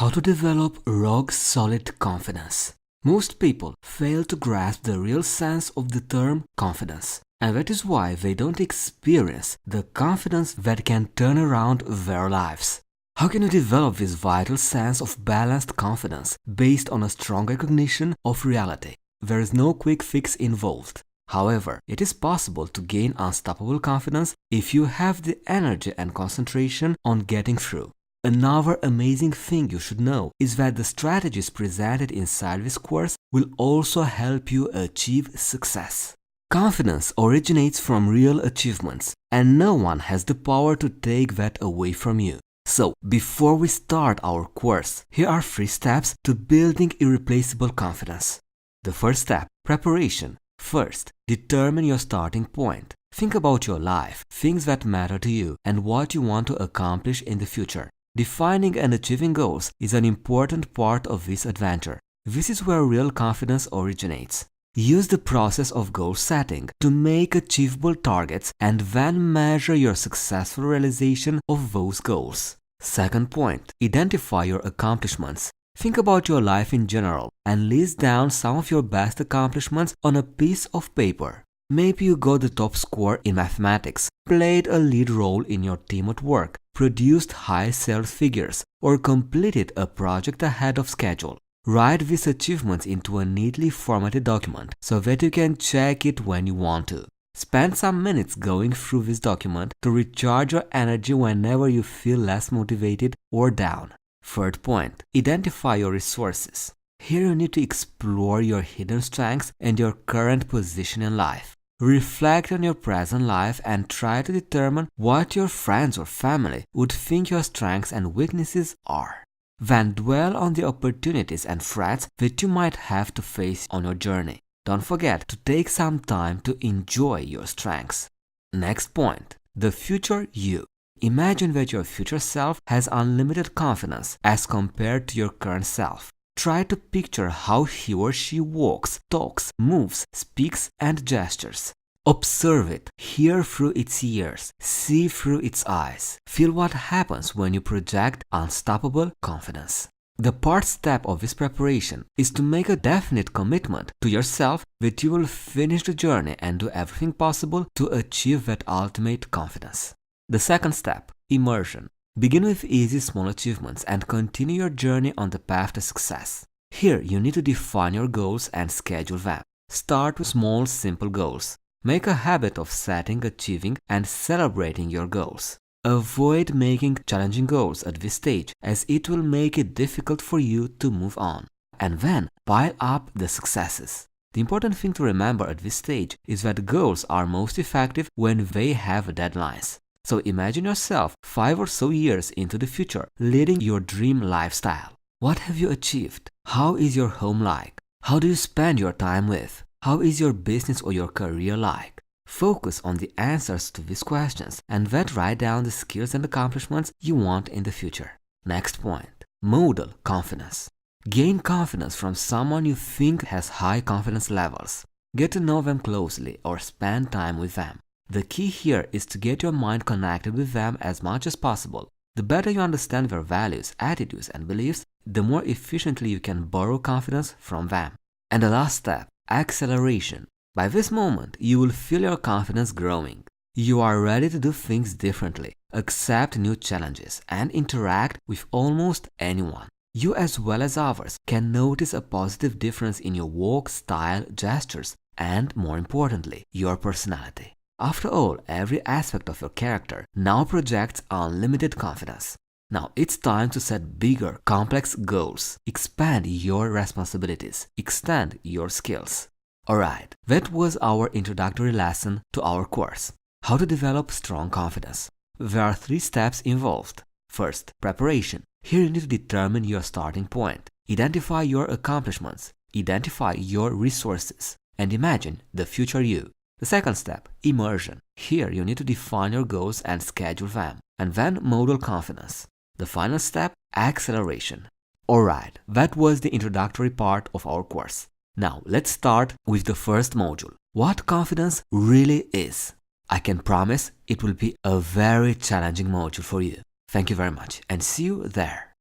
How to develop rock-solid confidence. Most people fail to grasp the real sense of the term confidence, and that is why they don't experience the confidence that can turn around their lives. How can you develop this vital sense of balanced confidence based on a strong recognition of reality? There is no quick fix involved. However, it is possible to gain unstoppable confidence if you have the energy and concentration on getting through. Another amazing thing you should know is that the strategies presented inside this course will also help you achieve success. Confidence originates from real achievements, and no one has the power to take that away from you. So, before we start our course, here are 3 steps to building irreplaceable confidence. The first step, preparation. First, determine your starting point. Think about your life, things that matter to you, and what you want to accomplish in the future. Defining and achieving goals is an important part of this adventure. This is where real confidence originates. Use the process of goal setting to make achievable targets and then measure your successful realization of those goals. Second point, identify your accomplishments. Think about your life in general and list down some of your best accomplishments on a piece of paper. Maybe you got the top score in mathematics, played a lead role in your team at work, produced high sales figures, or completed a project ahead of schedule. Write these achievements into a neatly formatted document so that you can check it when you want to. Spend some minutes going through this document to recharge your energy whenever you feel less motivated or down. Third point, identify your resources. Here you need to explore your hidden strengths and your current position in life. Reflect on your present life and try to determine what your friends or family would think your strengths and weaknesses are. Then dwell on the opportunities and threats that you might have to face on your journey. Don't forget to take some time to enjoy your strengths. Next point, the future you. Imagine that your future self has unlimited confidence as compared to your current self. Try to picture how he or she walks, talks, moves, speaks, and gestures. Observe it, hear through its ears, see through its eyes. Feel what happens when you project unstoppable confidence. The part step of this preparation is to make a definite commitment to yourself that you will finish the journey and do everything possible to achieve that ultimate confidence. The second step, immersion. Begin with easy small achievements and continue your journey on the path to success. Here you need to define your goals and schedule them. Start with small, simple goals. Make a habit of setting, achieving, and celebrating your goals. Avoid making challenging goals at this stage, as it will make it difficult for you to move on. And then pile up the successes. The important thing to remember at this stage is that goals are most effective when they have deadlines. So imagine yourself 5 or so years into the future, leading your dream lifestyle. What have you achieved? How is your home like? How do you spend your time with? How is your business or your career like? Focus on the answers to these questions and then write down the skills and accomplishments you want in the future. Next point, model confidence. Gain confidence from someone you think has high confidence levels. Get to know them closely or spend time with them. The key here is to get your mind connected with them as much as possible. The better you understand their values, attitudes, and beliefs, the more efficiently you can borrow confidence from them. And the last step, acceleration. By this moment, you will feel your confidence growing. You are ready to do things differently, accept new challenges, and interact with almost anyone. You as well as others can notice a positive difference in your walk, style, gestures, and more importantly, your personality. After all, every aspect of your character now projects unlimited confidence. Now it's time to set bigger, complex goals, expand your responsibilities, extend your skills. Alright, that was our introductory lesson to our course, How to Develop Strong Confidence. There are 3 steps involved. First, preparation. Here you need to determine your starting point, identify your accomplishments, identify your resources, and imagine the future you. The second step, immersion. Here you need to define your goals and schedule them, and then model confidence. The final step, acceleration. Alright, that was the introductory part of our course. Now let's start with the first module, what confidence really is. I can promise it will be a very challenging module for you. Thank you very much and see you there.